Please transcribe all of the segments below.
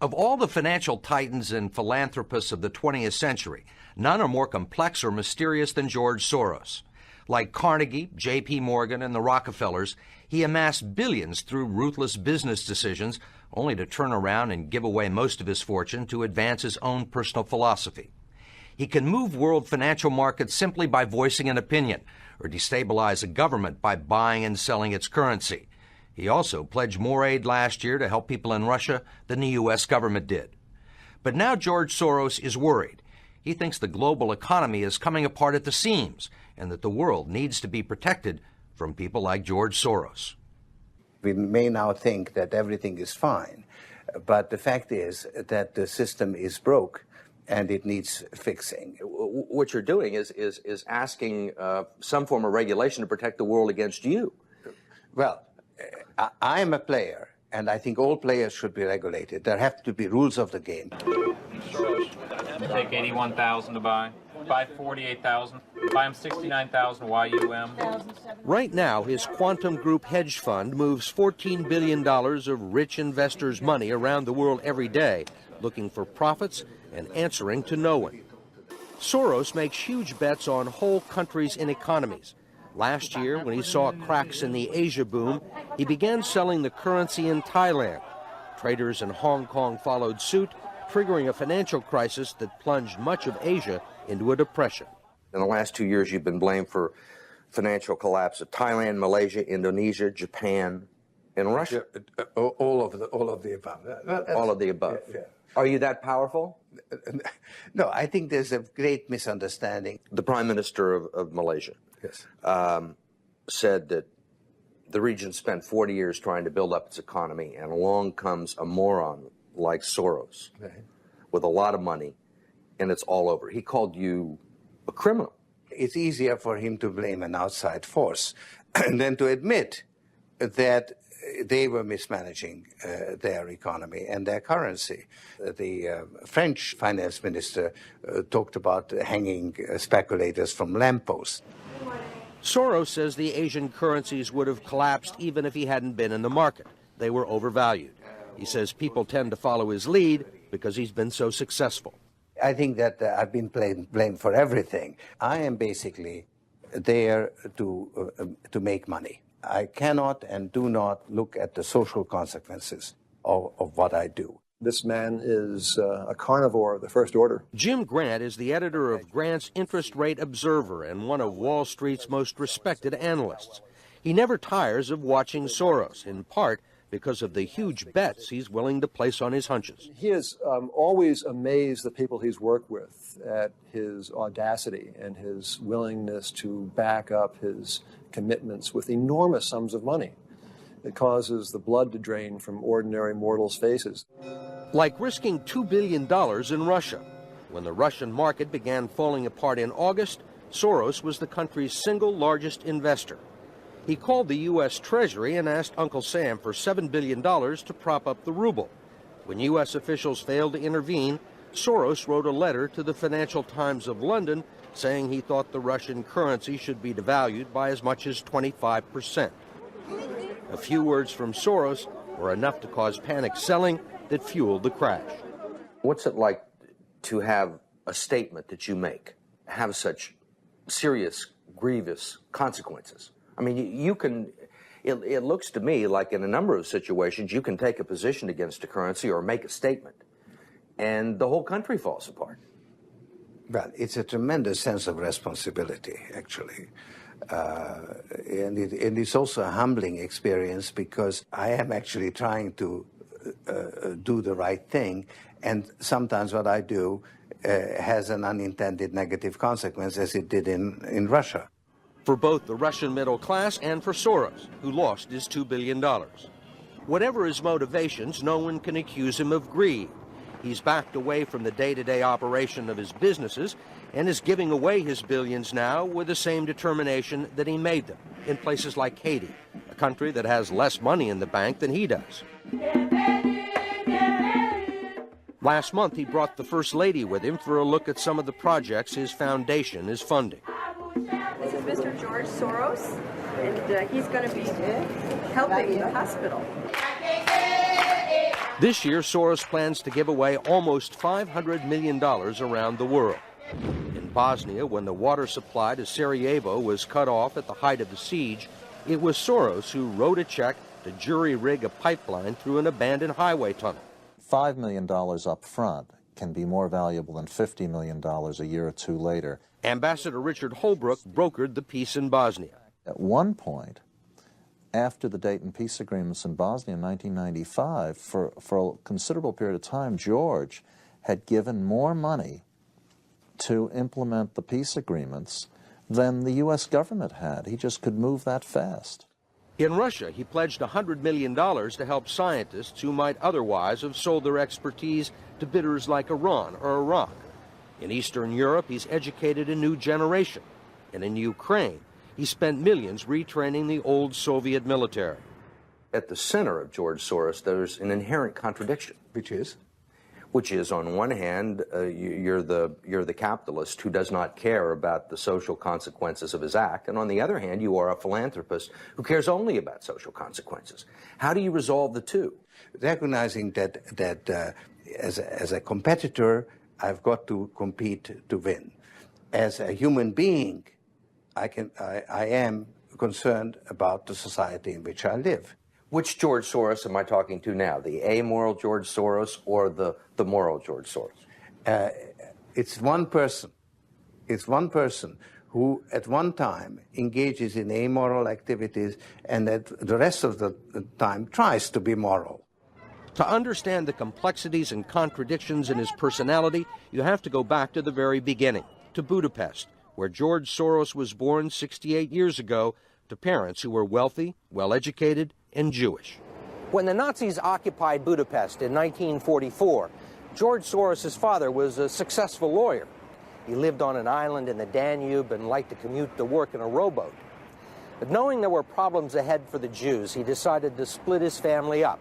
Of all the financial titans and philanthropists of the 20th century, none are more complex or mysterious than George Soros. Like Carnegie, J.P. Morgan, and the Rockefellers, he amassed billions through ruthless business decisions, only to turn around and give away most of his fortune to advance his own personal philosophy. He can move world financial markets simply by voicing an opinion, or destabilize a government by buying and selling its currency. He also pledged more aid last year to help people in Russia than the U.S. government did. But now George Soros is worried. He thinks the global economy is coming apart at the seams and that the world needs to be protected from people like George Soros. We may now think that everything is fine, but the fact is that the system is broke and it needs fixing. What you're doing is asking some form of regulation to protect the world against you. Well, I am a player, and I think all players should be regulated. There have to be rules of the game. Take 81,000 to buy. Buy 48,000. Buy him 69,000 YUM. Right now, his Quantum Group hedge fund moves $14 billion of rich investors' money around the world every day, looking for profits and answering to no one. Soros makes huge bets on whole countries and economies. Last year, when he saw cracks in the Asia boom, he began selling the currency in Thailand. Traders in Hong Kong followed suit, triggering a financial crisis that plunged much of Asia into a depression. In the last 2 years, you've been blamed for financial collapse of Thailand, Malaysia, Indonesia, Japan, and Russia. Yeah, all of the above. All of the above. Yeah. Are you that powerful? No, I think there's a great misunderstanding. The Prime Minister of Malaysia said that the region spent 40 years trying to build up its economy, and along comes a moron like Soros with a lot of money, and it's all over. He called you a criminal. It's easier for him to blame an outside force than to admit that they were mismanaging their economy and their currency. The French finance minister talked about hanging speculators from lampposts. Soros says the Asian currencies would have collapsed even if he hadn't been in the market. They were overvalued. He says people tend to follow his lead because he's been so successful. I think that I've been blamed for everything. I am basically there to make money. I cannot and do not look at the social consequences of what I do. This man is a carnivore of the first order. Jim Grant is the editor of Grant's Interest Rate Observer and one of Wall Street's most respected analysts. He never tires of watching Soros, in part because of the huge bets he's willing to place on his hunches. He has always amazed the people he's worked with at his audacity and his willingness to back up his commitments with enormous sums of money. It causes the blood to drain from ordinary mortals' faces. Like risking $2 billion in Russia. When the Russian market began falling apart in August, Soros was the country's single largest investor. He called the U.S. Treasury and asked Uncle Sam for $7 billion to prop up the ruble. When U.S. officials failed to intervene, Soros wrote a letter to the Financial Times of London saying he thought the Russian currency should be devalued by as much as 25%. A few words from Soros were enough to cause panic selling that fueled the crash. What's it like to have a statement that you make have such serious, grievous consequences? I mean, you can, it looks to me like in a number of situations you can take a position against a currency or make a statement, and the whole country falls apart. Well, it's a tremendous sense of responsibility, actually. And it's also a humbling experience because I am actually trying to do the right thing, and sometimes what I do has an unintended negative consequence, as it did in Russia. For both the Russian middle class and for Soros, who lost his $2 billion. Whatever his motivations, no one can accuse him of greed. He's backed away from the day-to-day operation of his businesses and is giving away his billions now with the same determination that he made them in places like Haiti, a country that has less money in the bank than he does. Last month, he brought the First Lady with him for a look at some of the projects his foundation is funding. This is Mr. George Soros, and he's going to be helping the hospital. This year, Soros plans to give away almost $500 million around the world. In Bosnia, when the water supply to Sarajevo was cut off at the height of the siege, it was Soros who wrote a check to jury-rig a pipeline through an abandoned highway tunnel. $5 million up front can be more valuable than $50 million a year or two later. Ambassador Richard Holbrooke brokered the peace in Bosnia. At one point, after the Dayton peace agreements in Bosnia in 1995, for a considerable period of time, George had given more money to implement the peace agreements than the U.S. government had. He just could move that fast. In Russia, he pledged $100 million to help scientists who might otherwise have sold their expertise to bidders like Iran or Iraq. In Eastern Europe, he's educated a new generation. And in Ukraine, he spent millions retraining the old Soviet military. At the center of George Soros, there's an inherent contradiction. Which is? Which is, on one hand, you're the capitalist who does not care about the social consequences of his act, and on the other hand, you are a philanthropist who cares only about social consequences. How do you resolve the two? Recognizing that as a competitor, I've got to compete to win. As a human being, I am concerned about the society in which I live. Which George Soros am I talking to now? The amoral George Soros or the moral George Soros? It's one person. It's one person who at one time engages in amoral activities and at the rest of the time tries to be moral. To understand the complexities and contradictions in his personality, you have to go back to the very beginning, to Budapest, where George Soros was born 68 years ago to parents who were wealthy, well-educated, and Jewish. When the Nazis occupied Budapest in 1944, George Soros' father was a successful lawyer. He lived on an island in the Danube and liked to commute to work in a rowboat. But knowing there were problems ahead for the Jews, he decided to split his family up.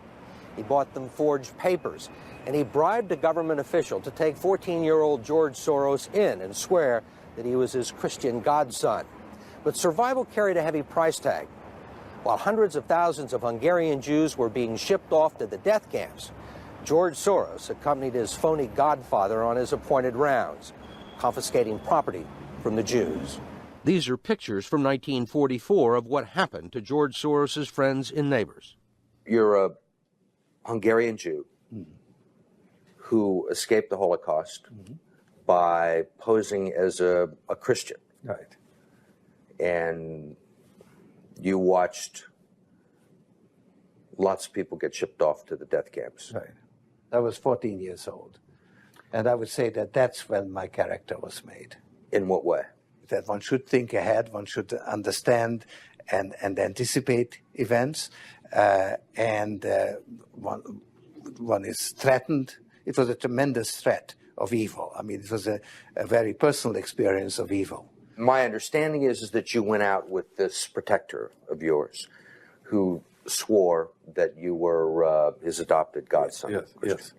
He bought them forged papers, and he bribed a government official to take 14-year-old George Soros in and swear that he was his Christian godson. But survival carried a heavy price tag. While hundreds of thousands of Hungarian Jews were being shipped off to the death camps, George Soros accompanied his phony godfather on his appointed rounds, confiscating property from the Jews. These are pictures from 1944 of what happened to George Soros' friends and neighbors. You're a Hungarian Jew who escaped the Holocaust by posing as a Christian. Right. And you watched lots of people get shipped off to the death camps. Right. I was 14 years old. And I would say that that's when my character was made. In what way? That one should think ahead, one should understand and anticipate events, and one is threatened. It was a tremendous threat of evil. I mean, it was a very personal experience of evil. My understanding is that you went out with this protector of yours who swore that you were his adopted godson. Yes, yes.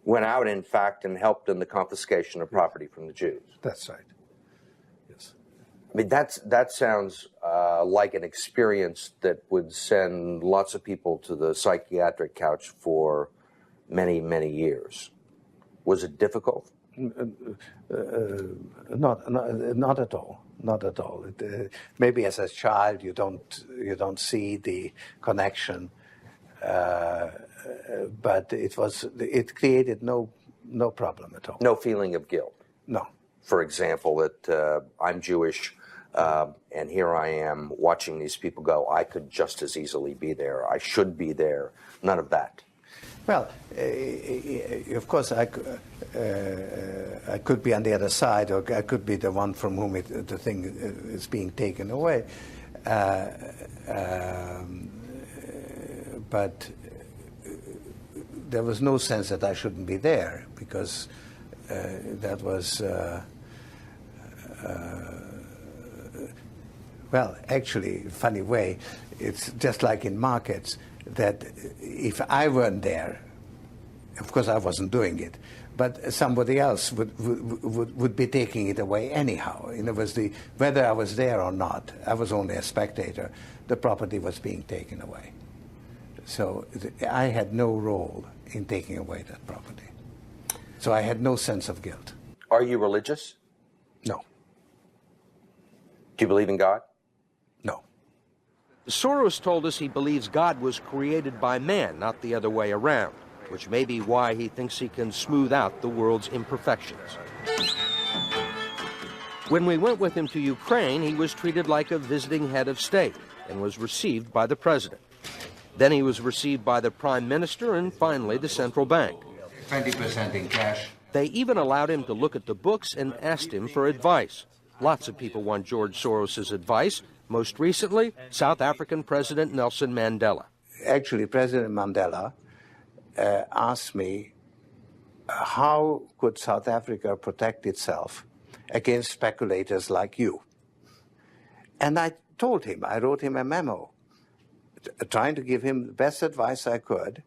Went out, in fact, and helped in the confiscation of property from the Jews. That's right. Yes. I mean, that sounds like an experience that would send lots of people to the psychiatric couch for many, many years. Was it difficult? Not at all. Not at all. Maybe as a child you don't see the connection, but it created no problem at all. No feeling of guilt. No. For example, that I'm Jewish, and here I am watching these people go. I could just as easily be there. I should be there. None of that. Well, of course, I could be on the other side, or I could be the one from whom the thing is being taken away. But there was no sense that I shouldn't be there, because that was, well, actually, funny way, it's just like in markets, that if I weren't there, of course I wasn't doing it, but somebody else would be taking it away anyhow. In other words, whether I was there or not, I was only a spectator, the property was being taken away. So I had no role in taking away that property. So I had no sense of guilt. Are you religious? No. Do you believe in God? No. Soros told us he believes God was created by man, not the other way around, which may be why he thinks he can smooth out the world's imperfections. When we went with him to Ukraine, he was treated like a visiting head of state and was received by the president. Then he was received by the prime minister and finally the central bank. 20% in cash. They even allowed him to look at the books and asked him for advice. Lots of people want George Soros's advice. Most recently, South African President Nelson Mandela. Actually, President Mandela asked me, how could South Africa protect itself against speculators like you? And I told him, I wrote him a memo, trying to give him the best advice I could,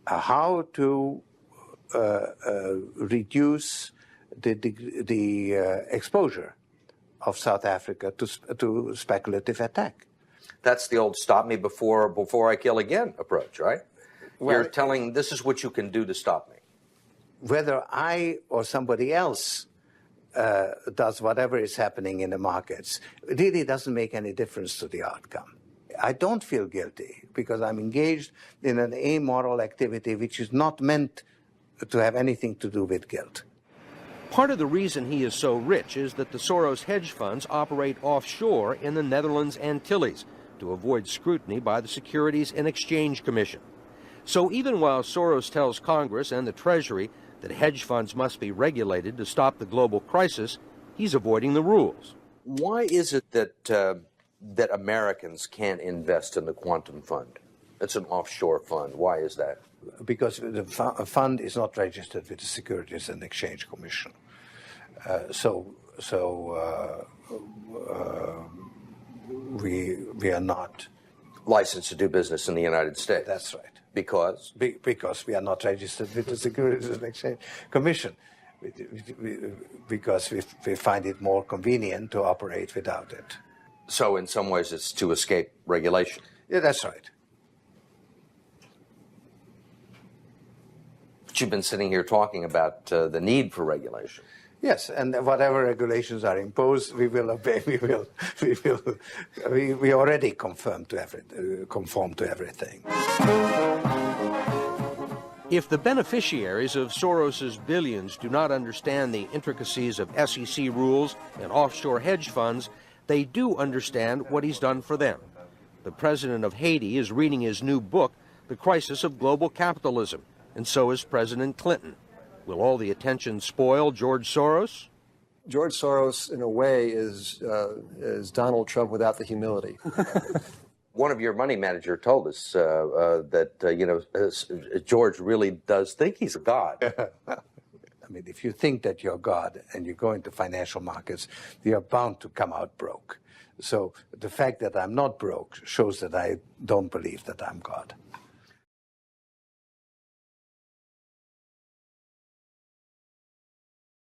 how to reduce the exposure of South Africa to speculative attack. That's the old stop me before I kill again approach, right? Well, you're telling this is what you can do to stop me. Whether I or somebody else does whatever is happening in the markets, it really doesn't make any difference to the outcome. I don't feel guilty because I'm engaged in an amoral activity which is not meant to have anything to do with guilt. Part of the reason he is so rich is that the Soros hedge funds operate offshore in the Netherlands Antilles to avoid scrutiny by the Securities and Exchange Commission. So even while Soros tells Congress and the Treasury that hedge funds must be regulated to stop the global crisis, he's avoiding the rules. Why is it that Americans can't invest in the quantum fund? It's an offshore fund. Why is that? Because the fund is not registered with the Securities and Exchange Commission. We are not licensed to do business in the United States. That's right. Because? Because we are not registered with the Securities and Exchange Commission. Because we find it more convenient to operate without it. So in some ways it's to escape regulation. Yeah, that's right. But you've been sitting here talking about the need for regulation. Yes, and whatever regulations are imposed, we will obey. We already conform to everything. If the beneficiaries of Soros's billions do not understand the intricacies of SEC rules and offshore hedge funds, they do understand what he's done for them. The president of Haiti is reading his new book, The Crisis of Global Capitalism, and so is President Clinton. Will all the attention spoil George Soros? George Soros, in a way, is Donald Trump without the humility. One of your money manager told us that George really does think he's a god. I mean, if you think that you're God and you go into financial markets, you're bound to come out broke. So the fact that I'm not broke shows that I don't believe that I'm God.